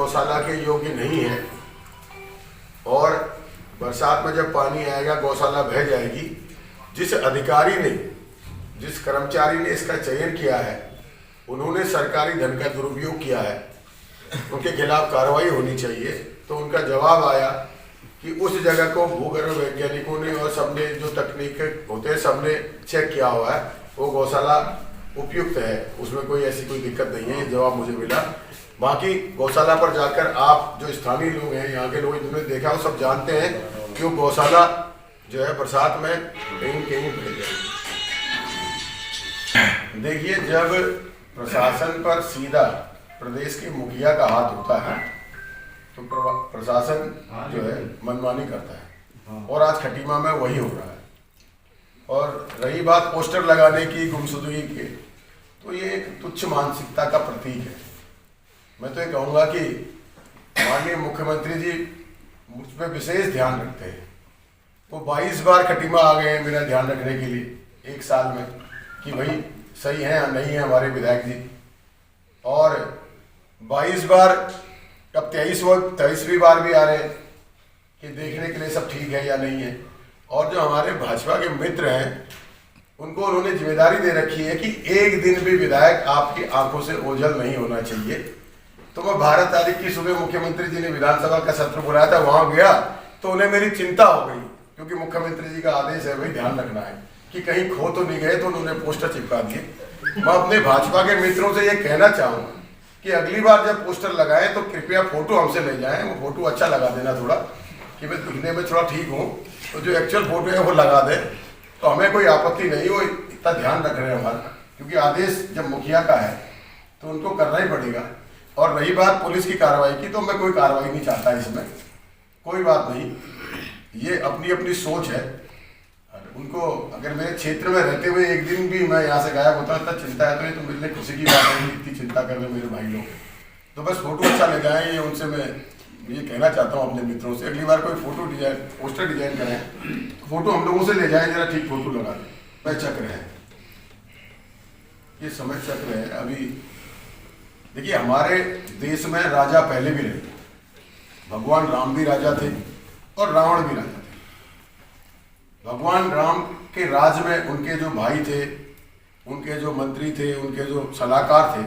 गौशाला के योग्य नहीं है और बरसात में जब पानी आएगा गौशाला बह जाएगी। जिस अधिकारी ने, जिस कर्मचारी ने इसका चयन किया है, उन्होंने सरकारी धन का दुरुपयोग किया है, उनके खिलाफ कार्रवाई होनी चाहिए। तो उनका जवाब आया कि उस जगह को भूगर्भ वैज्ञानिकों ने और सबने, जो तकनीक होते हैं, सबने चेक किया हुआ है, वो गौशाला उपयुक्त है, उसमें कोई ऐसी कोई दिक्कत नहीं है। ये जवाब मुझे मिला। बाकी गौशाला पर जाकर आप जो स्थानीय लोग हैं, यहाँ के लोग जिन्होंने देखा, वो सब जानते हैं कि वो गौशाला जो है बरसात में कहीं कहीं बह जाए। देखिए, जब प्रशासन पर सीधा प्रदेश के मुखिया का हाथ होता है तो प्रशासन जो है मनमानी करता है, और आज खटीमा में वही हो रहा है। और रही बात पोस्टर लगाने की, गुमशुदगी की, तो ये एक तुच्छ मानसिकता का प्रतीक है। मैं तो ये कहूँगा कि माननीय मुख्यमंत्री जी मुझ पर विशेष ध्यान रखते हैं। वो 22 बार खटीमा आ गए हैं मेरा ध्यान रखने के लिए एक साल में, कि भाई सही है या नहीं है हमारे विधायक जी। और 22 बार, अब 23वीं बार भी आ रहे हैं कि देखने के लिए सब ठीक है या नहीं है। और जो हमारे भाजपा के मित्र हैं, उनको उन्होंने जिम्मेदारी दे रखी है कि एक दिन भी विधायक आपकी आंखों से ओझल नहीं होना चाहिए। तो मैं 12 तारीख की सुबह मुख्यमंत्री जी ने विधानसभा का सत्र बुलाया था, वहां गया तो उन्हें मेरी चिंता हो गई, क्योंकि मुख्यमंत्री जी का आदेश है भाई ध्यान रखना है कि कहीं खो तो नहीं गए। तो उन्होंने पोस्टर चिपका दिए। मैं अपने भाजपा के मित्रों से ये कहना चाहूँगा कि अगली बार जब पोस्टर लगाएं तो कृपया फोटो हमसे ले जाएं। वो फोटो अच्छा लगा देना थोड़ा, कि मैं दिखने में थोड़ा ठीक हूँ, तो जो एक्चुअल फोटो है वो लगा दे, तो हमें कोई आपत्ति नहीं। वो इतना ध्यान रख रहे हैं हमारा, क्योंकि आदेश जब मुखिया का है तो उनको करना ही पड़ेगा। और रही बात पुलिस की कार्रवाई की, तो मैं कोई कार्रवाई नहीं चाहता इसमें, कोई बात नहीं। ये अपनी अपनी सोच है। उनको अगर मेरे क्षेत्र में रहते हुए एक दिन भी मैं यहाँ से गायब होता हूँ, इतना चिंता है, तो ये तो मेरे लिए खुशी की बात है, इतनी चिंता कर रहे मेरे भाई लोग। तो बस फोटो अच्छा ले जाए, ये उनसे मैं ये कहना चाहता हूँ अपने मित्रों से। अगली बार कोई फोटो डिजाइन, पोस्टर डिजाइन करें, फोटो हम लोगों से ले जाएं, जरा ठीक फोटो लगा दें। समय चक्र है, ये समय चक्र है। अभी देखिए, हमारे देश में राजा पहले भी रहे, भगवान राम भी राजा थे और रावण भी राजा थे। भगवान राम के राज में उनके जो भाई थे, उनके जो मंत्री थे, उनके जो सलाहकार थे,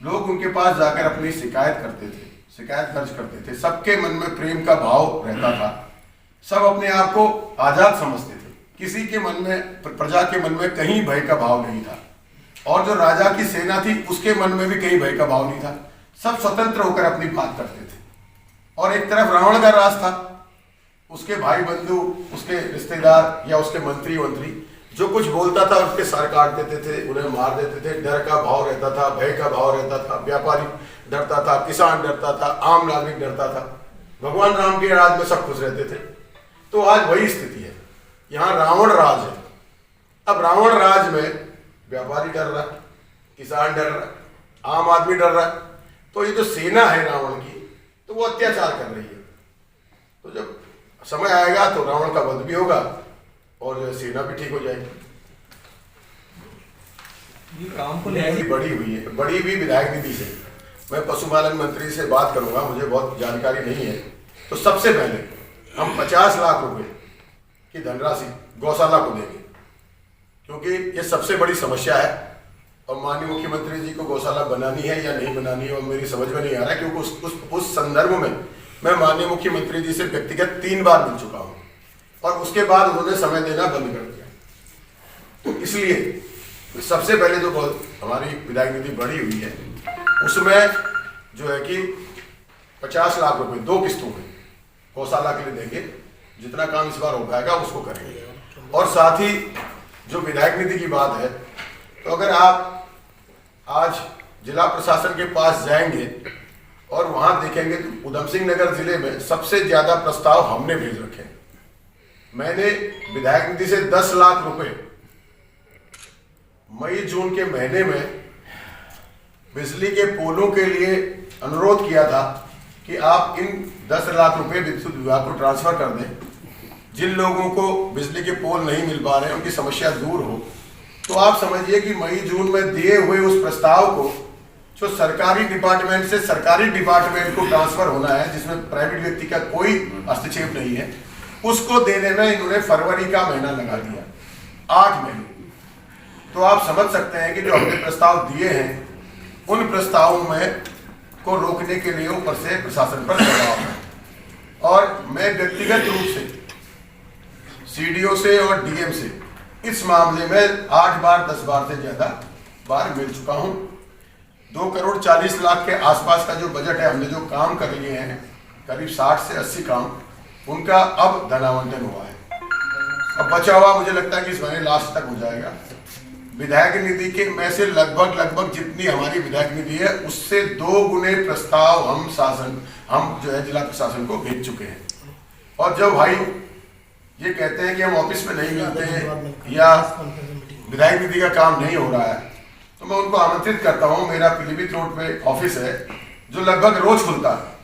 लोग उनके पास जाकर अपनी शिकायत करते थे, शिकायत दर्ज करते थे। सबके मन में प्रेम का भाव रहता था, सब अपने आप को आजाद समझते थे, किसी के मन में, प्रजा के मन में कहीं भय का भाव नहीं था। और जो राजा की सेना थी उसके मन में भी कहीं भय का भाव नहीं था। सब स्वतंत्र होकर अपनी बात करते थे। और एक तरफ रावण का राज था, उसके भाई बंधु, उसके रिश्तेदार या उसके मंत्री जो कुछ बोलता था उसके सर काट देते थे, उन्हें मार देते थे। डर का भाव रहता था, भय का भाव रहता था, व्यापारी डरता था, किसान डरता था, आम नागरिक डरता था। भगवान राम के राज में सब खुश रहते थे। तो आज वही स्थिति है, यहाँ रावण राज है। अब रावण राज में व्यापारी डर रहा, किसान डर रहा, आम आदमी डर रहा। तो ये जो सेना है रावण की, तो वो अत्याचार कर रही है। तो जब समय आएगा तो रावण का वध भी होगा और जो सेना भी ठीक हो जाएगी। काम को बड़ी हुई है, बड़ी हुई विधायक निधि से। मैं पशुपालन मंत्री से बात करूंगा, मुझे बहुत जानकारी नहीं है। तो सबसे पहले हम 50 लाख रुपए की धनराशि गौशाला को देंगे, क्योंकि ये सबसे बड़ी समस्या है। और माननीय मुख्यमंत्री जी को गौशाला बनानी है या नहीं बनानी है, और मेरी समझ में नहीं आ रहा है, क्योंकि उस संदर्भ में मैं माननीय मुख्यमंत्री जी से व्यक्तिगत 3 बार मिल चुका हूं, और उसके बाद उन्होंने समय देना बंद कर दिया। तो इसलिए सबसे पहले जो हमारी विधायक निधि बढ़ी हुई है, उसमें जो है कि 50 लाख रुपए 2 किस्तों में गौशाला के लिए देंगे। जितना काम इस बार हो पाएगा उसको करेंगे। और साथ ही जो विधायक निधि की बात है, तो अगर आप आज जिला प्रशासन के पास जाएंगे और वहां देखेंगे तो उधम सिंह नगर जिले में सबसे ज्यादा प्रस्ताव हमने भेज रखे हैं। मैंने विधायक निधि से 10 लाख रुपए मई जून के महीने में बिजली के पोलों के लिए अनुरोध किया था कि आप इन 10 लाख रुपए विद्युत विभाग को ट्रांसफर कर दें। जिन लोगों को बिजली के पोल नहीं मिल पा रहे हैं, उनकी समस्या दूर हो। तो आप समझिए कि मई जून में दिए हुए उस प्रस्ताव को जो सरकारी डिपार्टमेंट से सरकारी डिपार्टमेंट को ट्रांसफर होना है, जिसमें प्राइवेट व्यक्ति का कोई हस्तक्षेप नहीं है, उसको देने में इन्होंने फरवरी का महीना लगा दिया, 8 महीने। तो आप समझ सकते हैं कि जो हमने प्रस्ताव दिए हैं उन प्रस्तावों में को रोकने के लिए ऊपर से प्रशासन पर दबाव है। और मैं व्यक्तिगत रूप से सीडीओ से और डीएम से इस मामले में 8 बार 10 बार से ज्यादा बार मिल चुका हूं। 2,40,00,000 के आसपास का जो बजट है, हमने जो काम कर लिए हैं करीब 60 से 80 काम, उनका अब धनावंतन हुआ है। अब बचा हुआ मुझे लगता है कि इस महीने लास्ट तक हो जाएगा। विधायक निधि के में से लगभग जितनी हमारी विधायक निधि है उससे 2 गुने प्रस्ताव हम जो है जिला प्रशासन को भेज चुके हैं। और जब भाई ये कहते हैं कि हम ऑफिस में नहीं मिलते हैं या विधायक निधि का काम नहीं हो रहा है, तो मैं उनको आमंत्रित करता हूं। मेरा पीलीभीत रोड पे ऑफिस है जो लगभग रोज खुलता है,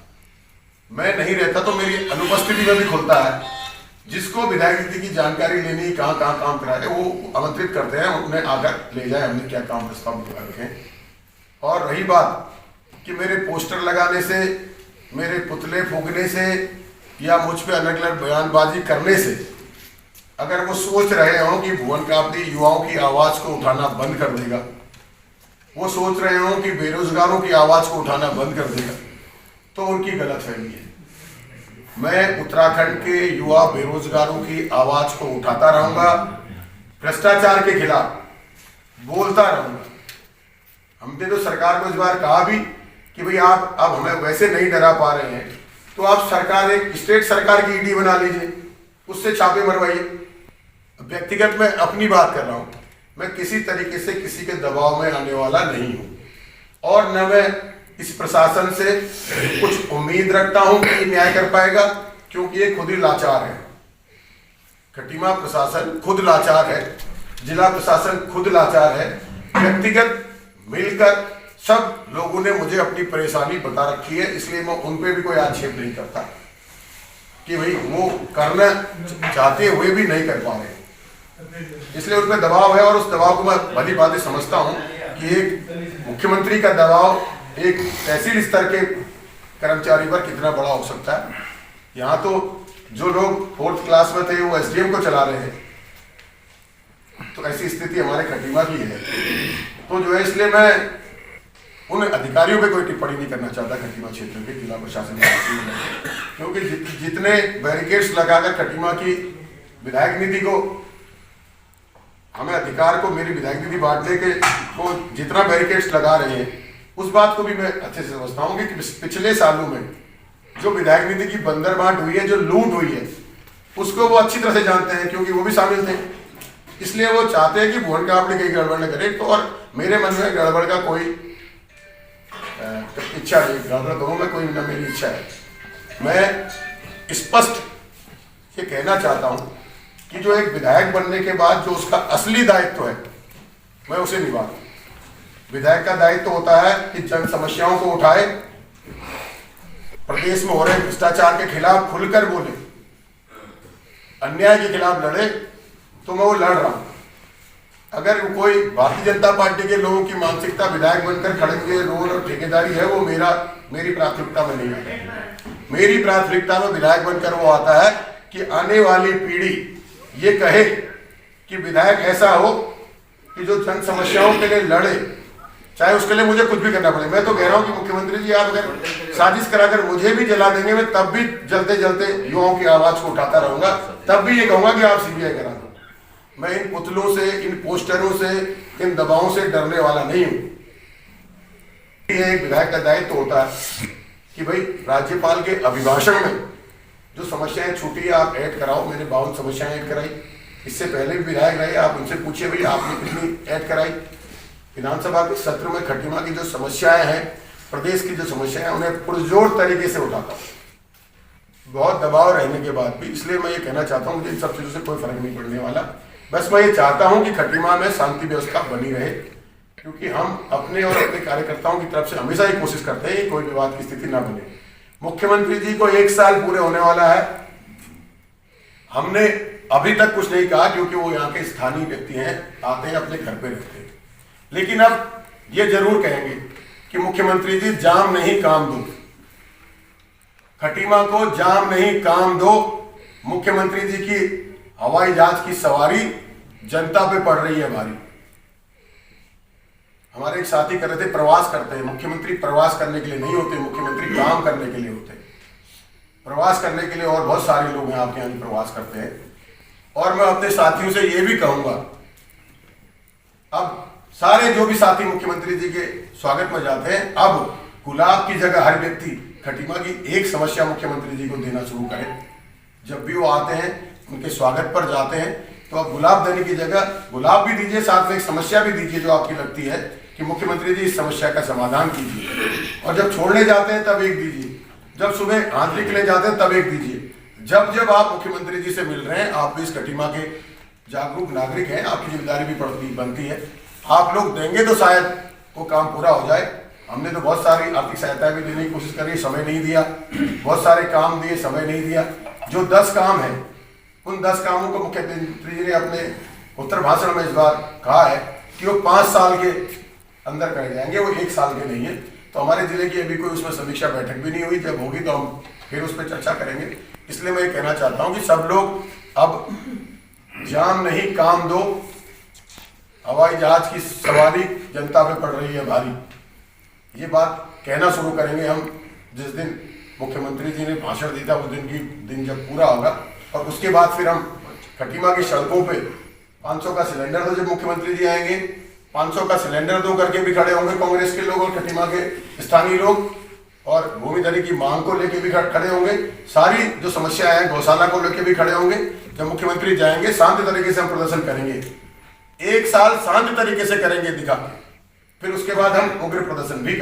मैं नहीं रहता तो मेरी अनुपस्थिति में भी खुलता है। जिसको विधायक निधि की जानकारी लेनी, कहाँ कहाँ काम करा है, वो आमंत्रित करते हैं, उन्हें आकर ले जाए हमने क्या काम प्रस्ताव रखे। और रही बात कि मेरे पोस्टर लगाने से, मेरे पुतले फूकने से या मुझ पे अलग अलग बयानबाजी करने से अगर वो सोच रहे हो कि भुवन कापड़ी युवाओं की आवाज को उठाना बंद कर देगा, वो सोच रहे हो कि बेरोजगारों की आवाज को उठाना बंद कर देगा, तो उनकी गलतफहमी है। मैं उत्तराखंड के युवा बेरोजगारों की आवाज को उठाता रहूंगा, भ्रष्टाचार के खिलाफ बोलता रहूंगा। हमने तो सरकार को इस बार कहा भी कि भाई आप अब हमें वैसे नहीं डरा पा रहे हैं तो आप सरकार एक स्टेट सरकार की ईडी बना लीजिए, उससे छापे मरवाइए। व्यक्तिगत मैं अपनी बात कर रहा हूं, मैं किसी तरीके से किसी के दबाव में आने वाला नहीं हूं और न मैं इस प्रशासन से कुछ उम्मीद रखता हूं कि न्याय कर पाएगा, क्योंकि ये खुद ही लाचार है। खटीमा प्रशासन खुद लाचार है, जिला प्रशासन खुद लाचार है। व्यक्तिगत मिलकर सब लोगों ने मुझे अपनी परेशानी बता रखी है, इसलिए मैं उन पे भी कोई आक्षेप नहीं करता कि भाई वो करना चाहते हुए भी नहीं कर पा रहे, इसलिए उन पर दबाव है। और उस दबाव को मैं भली बातें समझता हूं कि एक मुख्यमंत्री का दबाव एक तहसील स्तर के कर्मचारी पर कितना बड़ा हो सकता है। यहाँ तो जो लोग 4th क्लास में थे वो एसडीएम को चला रहे हैं, तो ऐसी स्थिति हमारे खटीमा की है। तो जो है इसलिए मैं उन अधिकारियों पे कोई टिप्पणी नहीं करना चाहता खटीमा क्षेत्र के जिला प्रशासन में, क्योंकि जितने बैरिकेड्स लगाकर खटीमा की विधायक निधि को, हमें अधिकार को मेरी विधायक निधि बांटने के को जितना बैरिकेड्स लगा रहे हैं, उस बात को भी मैं अच्छे से समझता हूँ कि पिछले सालों में जो विधायक निधि की बंदरबांट हुई है, जो लूट हुई है, उसको वो अच्छी तरह से जानते हैं क्योंकि वो भी शामिल थे। इसलिए वो चाहते हैं कि भुवन कापड़ी कहीं गड़बड़ न करे। तो और मेरे मन में गड़बड़ का कोई इच्छा नहीं, गड़बड़ दोनों में कोई न मेरी इच्छा है। मैं स्पष्ट ये कहना चाहता हूं कि जो एक विधायक बनने के बाद जो उसका असली दायित्व है मैं उसे निभाऊं। विधायक का दायित्व होता है कि जन समस्याओं को उठाए, प्रदेश में हो रहे भ्रष्टाचार के खिलाफ खुलकर बोले, अन्याय के खिलाफ लड़े। तो मैं वो लड़ रहा हूं। अगर कोई भारतीय जनता पार्टी के लोगों की मानसिकता विधायक बनकर खड़े रोल और ठेकेदारी है, वो मेरी प्राथमिकता में नहीं आता। मेरी प्राथमिकता में विधायक बनकर वो आता है कि आने वाली पीढ़ी ये कहे कि विधायक ऐसा हो कि जो जन समस्याओं के लिए लड़े, चाहे उसके लिए मुझे कुछ भी करना पड़े। मैं तो कह रहा हूं कि मुख्यमंत्री जी आप अगर साजिश कराकर मुझे भी जला देंगे, मैं तब भी जलते जलते युवाओं की आवाज को उठाता रहूंगा, तब भी ये कहूंगा कि आप सीबीआई करा दो। मैं इन पुतलों से, इन पोस्टरों से, इन दबावों से डरने वाला नहीं हूं। ये एक विधायक का दायित्व होता है कि भाई राज्यपाल के अभिभाषण में जो समस्याएं छूटी है आप ऐड कराओ। मैंने 52 समस्याएं ऐड कराई, इससे पहले भी विधायक रहे, आप उनसे पूछिए भाई आपने कितनी ऐड कराई। विधानसभा के सत्र में खटीमा की जो समस्याएं हैं, प्रदेश की जो समस्याएं हैं, उन्हें पुरजोर तरीके से उठाता हूं, बहुत दबाव रहने के बाद भी। इसलिए मैं ये कहना चाहता हूं मुझे इन सब चीजों से कोई फर्क नहीं पड़ने वाला। बस मैं ये चाहता हूं कि खटीमा में शांति व्यवस्था बनी रहे, क्योंकि हम अपने और अपने कार्यकर्ताओं की तरफ से हमेशा ही कोशिश करते हैं कि कोई विवाद की स्थिति ना बने। मुख्यमंत्री जी को 1 साल पूरे होने वाला है, हमने अभी तक कुछ नहीं कहा क्योंकि वो यहाँ के स्थानीय व्यक्ति हैं, आते हैं अपने घर पे रहते हैं। लेकिन अब ये जरूर कहेंगे कि मुख्यमंत्री जी जाम नहीं काम दो, खटीमा को जाम नहीं काम दो। मुख्यमंत्री जी की हवाई जहाज की सवारी जनता पे पड़ रही है भारी। हमारे एक साथी कर रहे थे, प्रवास करते हैं मुख्यमंत्री, प्रवास करने के लिए नहीं होते, मुख्यमंत्री काम करने के लिए होते हैं। प्रवास करने के लिए और बहुत सारे लोग हैं आपके यहाँ प्रवास करते हैं। और मैं अपने साथियों से ये भी कहूंगा, अब सारे जो भी साथी मुख्यमंत्री जी के स्वागत में जाते हैं, अब गुलाब की जगह हर व्यक्ति खटीमा की एक समस्या मुख्यमंत्री जी को देना शुरू करे। जब भी वो आते हैं, उनके स्वागत पर जाते हैं, तो आप गुलाब देने की जगह गुलाब भी दीजिए, साथ में एक समस्या भी दीजिए जो आपकी लगती है कि मुख्यमंत्री जी इस समस्या का समाधान कीजिए। और जब छोड़ने जाते हैं तब एक दीजिए, जब सुबह हाजिरी के लिए जाते हैं तब एक दीजिए। जब जब आप मुख्यमंत्री जी से मिल रहे हैं, आप भी इस खटीमा के जागरूक नागरिक हैं, आपकी जिम्मेदारी भी बनती है। आप लोग देंगे तो शायद वो काम पूरा हो जाए। हमने तो बहुत सारी आर्थिक सहायता भी देने की कोशिश करी, समय नहीं दिया, बहुत सारे काम दिए, समय नहीं दिया। जो 10 काम है, उन 10 कामों को मुख्यमंत्री जी ने अपने उत्तर भाषण में इस बार कहा है कि वो 5 साल के अंदर करे जाएंगे, वो 1 साल के नहीं है। तो हमारे जिले की अभी कोई उसमें समीक्षा बैठक भी नहीं हुई, जब होगी तो हम फिर उस पर चर्चा करेंगे। इसलिए मैं ये कहना चाहता हूँ कि सब लोग अब जाम नहीं काम दो, हवाई जहाज की सवारी जनता पे पड़ रही है भारी। ये बात कहना शुरू करेंगे हम जिस दिन मुख्यमंत्री जी ने भाषण दिया था, उस दिन जब पूरा होगा। और उसके बाद फिर हम खटीमा की सड़कों पे 500 का सिलेंडर दो, जब मुख्यमंत्री जी आएंगे 500 का सिलेंडर दो करके भी खड़े होंगे कांग्रेस के लोग और खटीमा के स्थानीय लोग, और भूमिधरी की मांग को लेके भी खड़े होंगे। सारी जो समस्या है गौशाला को लेके भी खड़े होंगे। जब मुख्यमंत्री जाएंगे शांत तरीके से हम प्रदर्शन करेंगे, 1 साल शांत तरीके से करेंगे दिखा के, फिर उसके बाद हम उग्र प्रदर्शन भी करेंगे।